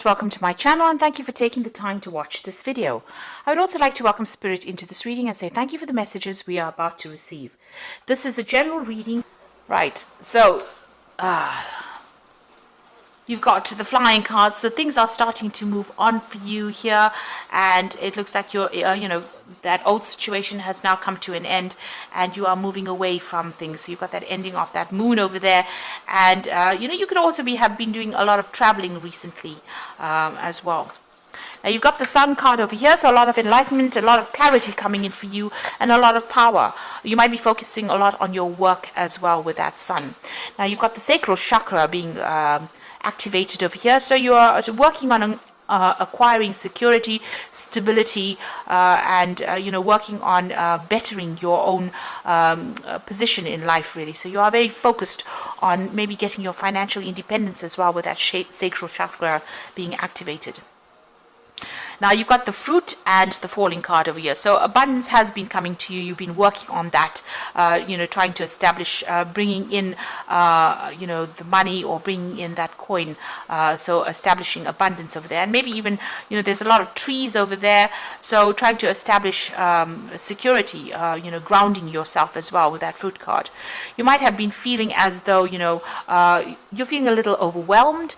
Welcome to my channel and thank you for taking the time to watch this video. I would also like to welcome Spirit into this reading and say thank you for the messages we are about to receive. This is a general reading. Right, so you've got the flying cards, so things are starting to move on for you here, and it looks like you're, that old situation has now come to an end, and you are moving away from things. So you've got that ending of that moon over there, and you could also have been doing a lot of traveling recently as well. Now you've got the Sun card over here, so a lot of enlightenment, a lot of clarity coming in for you, and a lot of power. You might be focusing a lot on your work as well with that Sun. Now you've got the sacral chakra being activated over here, so you are working on acquiring security, stability, and working on bettering your own position in life, really. So you are very focused on maybe getting your financial independence as well with that sacral chakra being activated. Now you've got the Fruit and the Falling card over here. So abundance has been coming to you. You've been working on that, trying to establish, bringing in, the money or bringing in that coin. So establishing abundance over there. And maybe even, there's a lot of trees over there. So trying to establish security, grounding yourself as well with that Fruit card. You might have been feeling as though, you're feeling a little overwhelmed.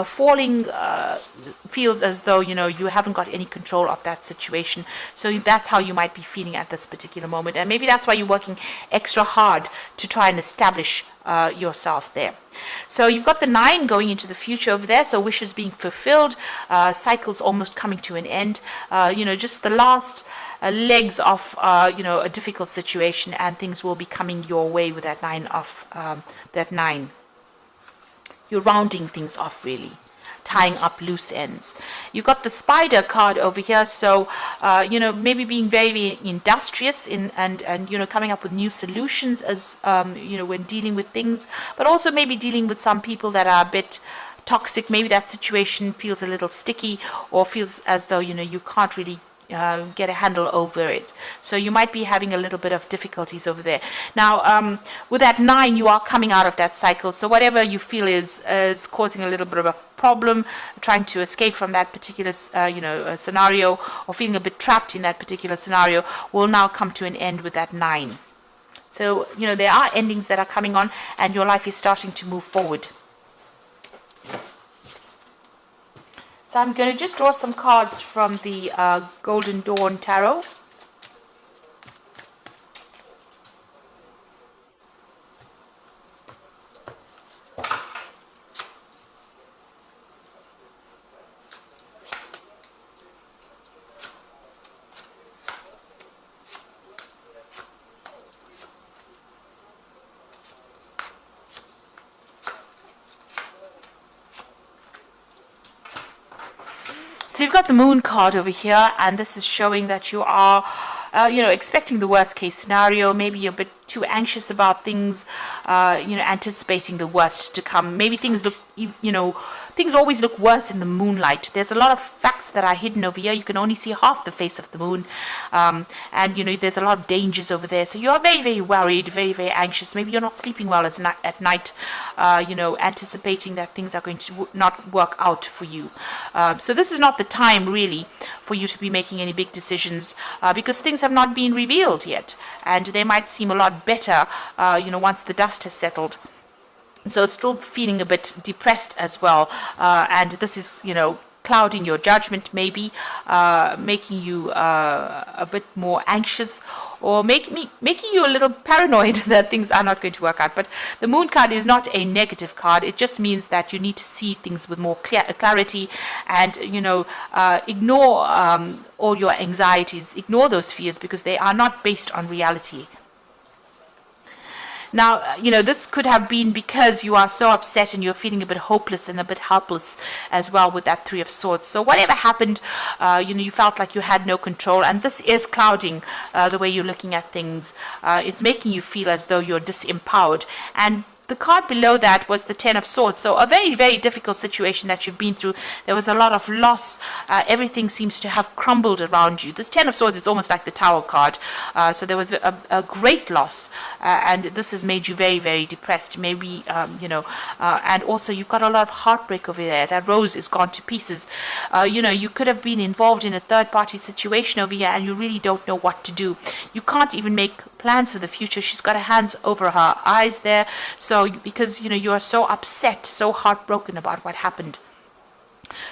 Falling feels as though, you haven't got any control of that situation. So that's how you might be feeling at this particular moment. And maybe that's why you're working extra hard to try and establish yourself there. So you've got the 9 going into the future over there. So wishes being fulfilled, cycles almost coming to an end, just the last legs of, a difficult situation, and things will be coming your way with that 9. You're rounding things off, really, tying up loose ends. You've got the Spider card over here, so maybe being very industrious and coming up with new solutions as when dealing with things, but also maybe dealing with some people that are a bit toxic. Maybe that situation feels a little sticky, or feels as though you can't really get a handle over it. So you might be having a little bit of difficulties over there. Now, with that 9, you are coming out of that cycle. So whatever you feel is causing a little bit of a problem, trying to escape from that particular, scenario, or feeling a bit trapped in that particular scenario, will now come to an end with that 9. So, there are endings that are coming on, and your life is starting to move forward. So I'm going to just draw some cards from the Golden Dawn Tarot. So you've got the Moon card over here, and this is showing that you are, expecting the worst case scenario. Maybe you're a bit too anxious about things, anticipating the worst to come. Maybe things look, things always look worse in the moonlight. There's a lot of facts that are hidden over here. You can only see half the face of the moon, and there's a lot of dangers over there. So you're very, very worried, very, very anxious. Maybe you're not sleeping well at night, anticipating that things are going to not work out for you. So this is not the time really for you to be making any big decisions, because things have not been revealed yet, and they might seem a lot better, once the dust has settled. So still feeling a bit depressed as well, and this is, clouding your judgment, maybe making you a bit more anxious, or making you a little paranoid that things are not going to work out. But the Moon card is not a negative card. It just means that you need to see things with more clarity, and ignore all your anxieties, ignore those fears, because they are not based on reality. Now, this could have been because you are so upset and you're feeling a bit hopeless and a bit helpless as well with that 3 of Swords. So whatever happened, you felt like you had no control, and this is clouding the way you're looking at things. It's making you feel as though you're disempowered. And the card below that was the Ten of Swords. So a very, very difficult situation that you've been through. There was a lot of loss. Everything seems to have crumbled around you. This Ten of Swords is almost like the Tower card. So there was a great loss, and this has made you very, very depressed. Maybe, and also you've got a lot of heartbreak over there. That rose is gone to pieces. You could have been involved in a third-party situation over here, and you really don't know what to do. You can't even make plans for the future. She's got her hands over her eyes there. So because you are so upset, so heartbroken about what happened.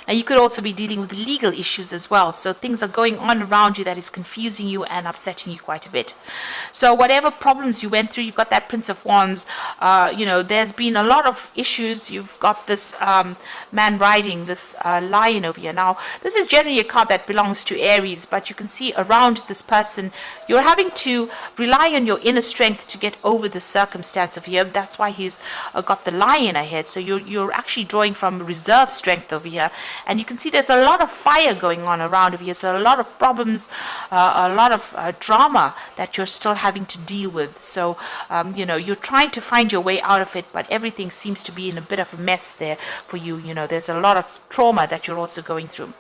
And you could also be dealing with legal issues as well. So things are going on around you that is confusing you and upsetting you quite a bit. So whatever problems you went through, you've got that Prince of Wands. There's been a lot of issues. You've got this man riding this lion over here. Now, this is generally a card that belongs to Aries, but you can see around this person, you're having to rely on your inner strength to get over the circumstance of here. That's why he's got the lion ahead. So you're actually drawing from reserve strength over here. And you can see there's a lot of fire going on around over here. So a lot of problems, a lot of drama that you're still having to deal with. So, you're trying to find your way out of it, but everything seems to be in a bit of a mess there for you. There's a lot of trauma that you're also going through.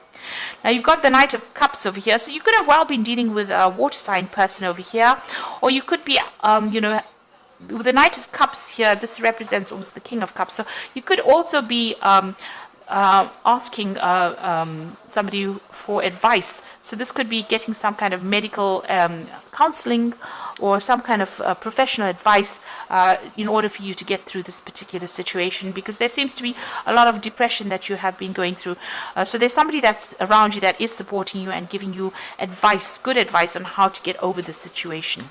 Now you've got the Knight of Cups over here. So you could have well been dealing with a water sign person over here. Or you could be, with the Knight of Cups here, this represents almost the King of Cups. So you could also be asking somebody for advice. So this could be getting some kind of medical counseling or some kind of professional advice in order for you to get through this particular situation, because there seems to be a lot of depression that you have been going through. So there's somebody that's around you that is supporting you and giving you advice, good advice on how to get over the situation.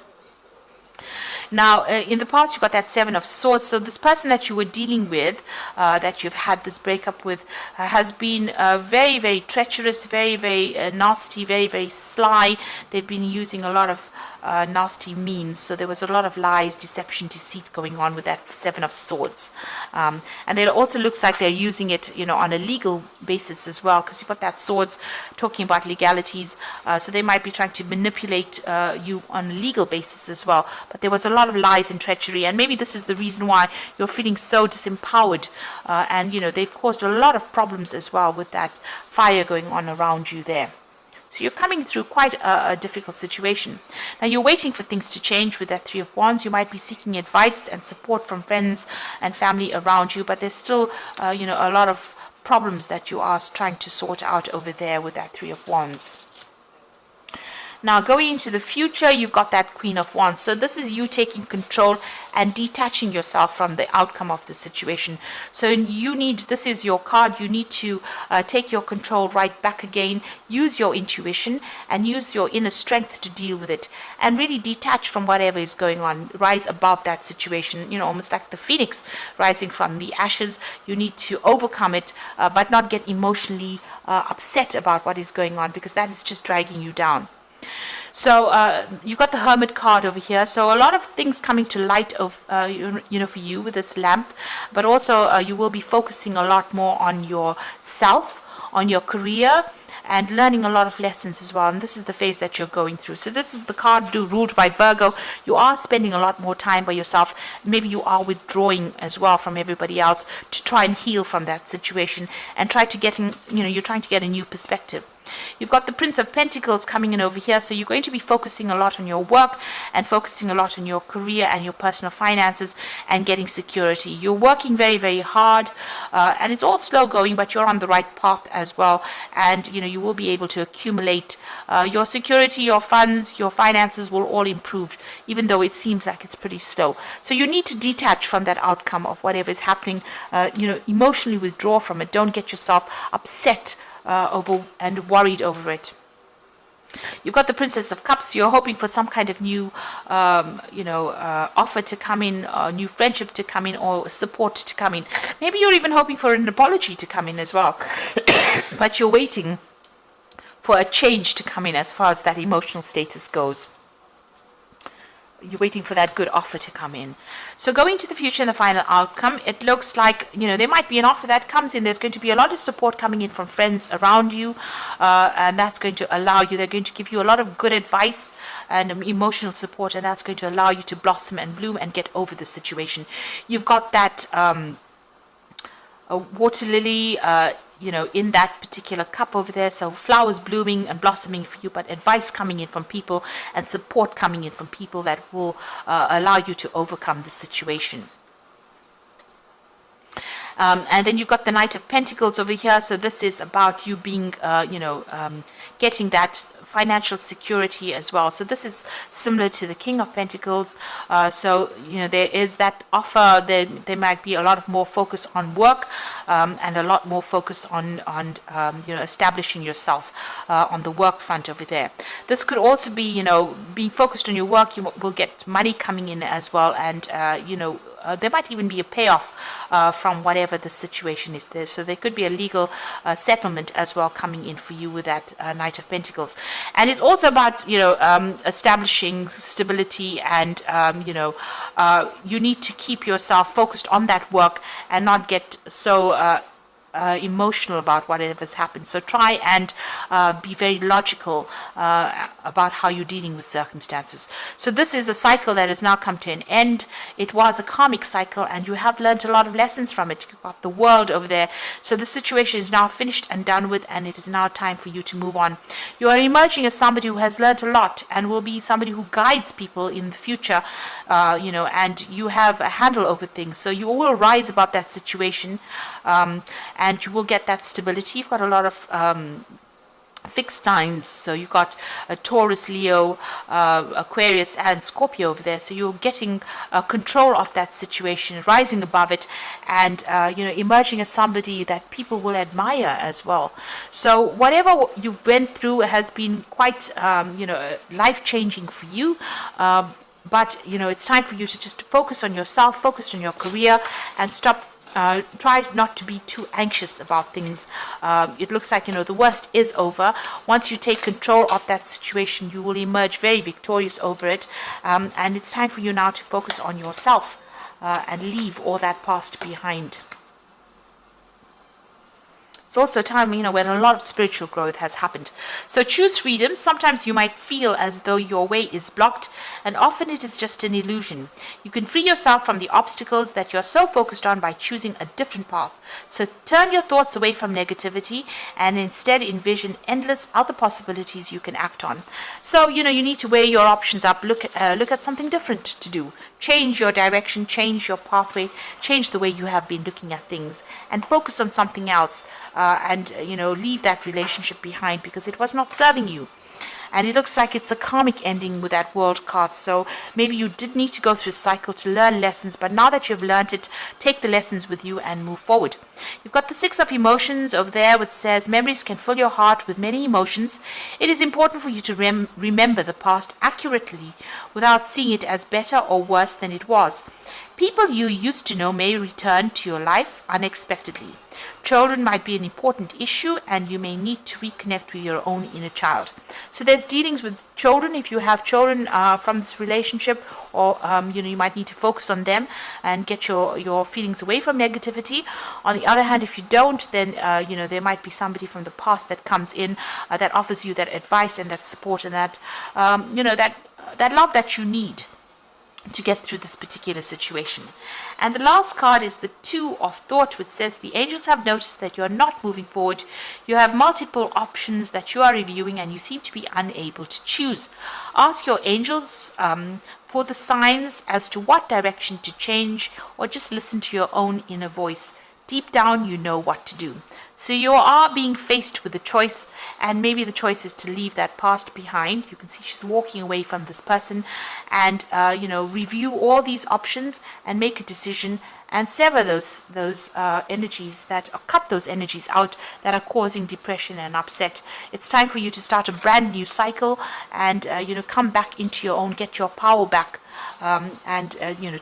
Now, in the past, you've got that Seven of Swords. So this person that you were dealing with, that you've had this breakup with, has been very, very treacherous, very, very nasty, very, very sly. They've been using a lot of nasty means. So there was a lot of lies, deception, deceit going on with that Seven of Swords. And it also looks like they're using it, on a legal basis as well, because you've got that Swords talking about legalities. So they might be trying to manipulate you on a legal basis as well. But there was a lot of lies and treachery, and maybe this is the reason why you're feeling so disempowered. And they've caused a lot of problems as well with that fire going on around you there. So you're coming through quite a difficult situation. Now you're waiting for things to change with that Three of Wands. You might be seeking advice and support from friends and family around you, but there's still, a lot of problems that you are trying to sort out over there with that Three of Wands. Now, going into the future, you've got that Queen of Wands. So this is you taking control and detaching yourself from the outcome of the situation. So this is your card. You need to take your control right back again, use your intuition and use your inner strength to deal with it, and really detach from whatever is going on. Rise above that situation, almost like the phoenix rising from the ashes. You need to overcome it, but not get emotionally upset about what is going on, because that is just dragging you down. So you've got the Hermit card over here. So a lot of things coming to light of for you with this lamp, but also you will be focusing a lot more on yourself, on your career, and learning a lot of lessons as well. And this is the phase that you're going through. So this is the card ruled by Virgo. You are spending a lot more time by yourself. Maybe you are withdrawing as well from everybody else to try and heal from that situation and try to get you're trying to get a new perspective. You've got the Prince of Pentacles coming in over here, so you're going to be focusing a lot on your work and focusing a lot on your career and your personal finances and getting security. You're working very, very hard, and it's all slow going, but you're on the right path as well. And you will be able to accumulate your security, your funds, your finances will all improve, even though it seems like it's pretty slow. So you need to detach from that outcome of whatever is happening. Emotionally withdraw from it. Don't get yourself upset over and worried over it. You've got the Princess of Cups. You're hoping for some kind of new, offer to come in, new friendship to come in, or support to come in. Maybe you're even hoping for an apology to come in as well. But you're waiting for a change to come in as far as that emotional status goes. you're waiting for that good offer to come in. So going to the future and the final outcome, it looks like, there might be an offer that comes in. There's going to be a lot of support coming in from friends around you, and that's going to allow you, they're going to give you a lot of good advice and emotional support, and that's going to allow you to blossom and bloom and get over the situation. You've got that a water lily, in that particular cup over there. So flowers blooming and blossoming for you, but advice coming in from people and support coming in from people that will allow you to overcome the situation. And then you've got the Knight of Pentacles over here. So this is about you being, getting that financial security as well. So this is similar to the King of Pentacles. So, there is that offer. There might be a lot of more focus on work and a lot more focus on establishing yourself on the work front over there. This could also be, being focused on your work. You will get money coming in as well, and, there might even be a payoff from whatever the situation is there. So there could be a legal settlement as well coming in for you with that Knight of Pentacles. And it's also about, establishing stability, and, you need to keep yourself focused on that work and not get so emotional about whatever's happened. So try and be very logical about how you're dealing with circumstances. So this is a cycle that has now come to an end. It was a karmic cycle, and you have learned a lot of lessons from it. You've got the world over there. So the situation is now finished and done with, and it is now time for you to move on. You are emerging as somebody who has learned a lot and will be somebody who guides people in the future, and you have a handle over things. So you will rise above that situation, and you will get that stability. You've got a lot of fixed signs. So you've got a Taurus, Leo, Aquarius, and Scorpio over there. So you're getting control of that situation, rising above it, and emerging as somebody that people will admire as well. So whatever you've went through has been quite life-changing for you. But it's time for you to just focus on yourself, focus on your career, and stop. Try not to be too anxious about things. It looks like, the worst is over. Once you take control of that situation, you will emerge very victorious over it. And it's time for you now to focus on yourself and leave all that past behind. It's also time, when a lot of spiritual growth has happened. So choose freedom. Sometimes you might feel as though your way is blocked, and often it is just an illusion. You can free yourself from the obstacles that you're so focused on by choosing a different path. So turn your thoughts away from negativity and instead envision endless other possibilities you can act on. So, you need to weigh your options up. Look at something different to do. Change your direction, change your pathway, change the way you have been looking at things, and focus on something else. And leave that relationship behind because it was not serving you. And it looks like it's a karmic ending with that world card. So maybe you did need to go through a cycle to learn lessons, but now that you've learned it, take the lessons with you and move forward. You've got the Six of Emotions over there, which says memories can fill your heart with many emotions. It is important for you to remember the past accurately without seeing it as better or worse than it was. People you used to know may return to your life unexpectedly. Children might be an important issue, and you may need to reconnect with your own inner child. So there's dealings with children. If you have children from this relationship, or you might need to focus on them and get your feelings away from negativity. On the other hand, if you don't, then there might be somebody from the past that comes in that offers you that advice and that support and that that love that you need to get through this particular situation. And the last card is the Two of Thought, which says the angels have noticed that you are not moving forward. You have multiple options that you are reviewing, and you seem to be unable to choose. Ask your angels for the signs as to what direction to change, or just listen to your own inner voice. Deep down, you know what to do. So you are being faced with a choice, and maybe the choice is to leave that past behind. You can see she's walking away from this person, and review all these options and make a decision and sever those energies cut those energies out that are causing depression and upset. It's time for you to start a brand new cycle and come back into your own, get your power back. And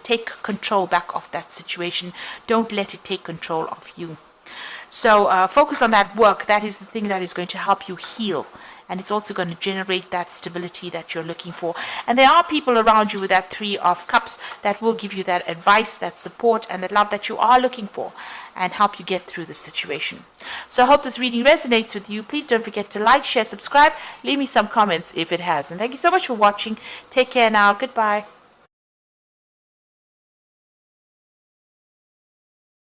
take control back of that situation. Don't let it take control of you. So focus on that work. That is the thing that is going to help you heal and it's also going to generate that stability that you're looking for. And there are people around you with that Three of Cups that will give you that advice, that support, and that love that you are looking for, and help you get through the situation. So I hope this reading resonates with you. Please don't forget to like, share, subscribe, leave me some comments if it has. And thank you so much for watching. Take care now. Goodbye.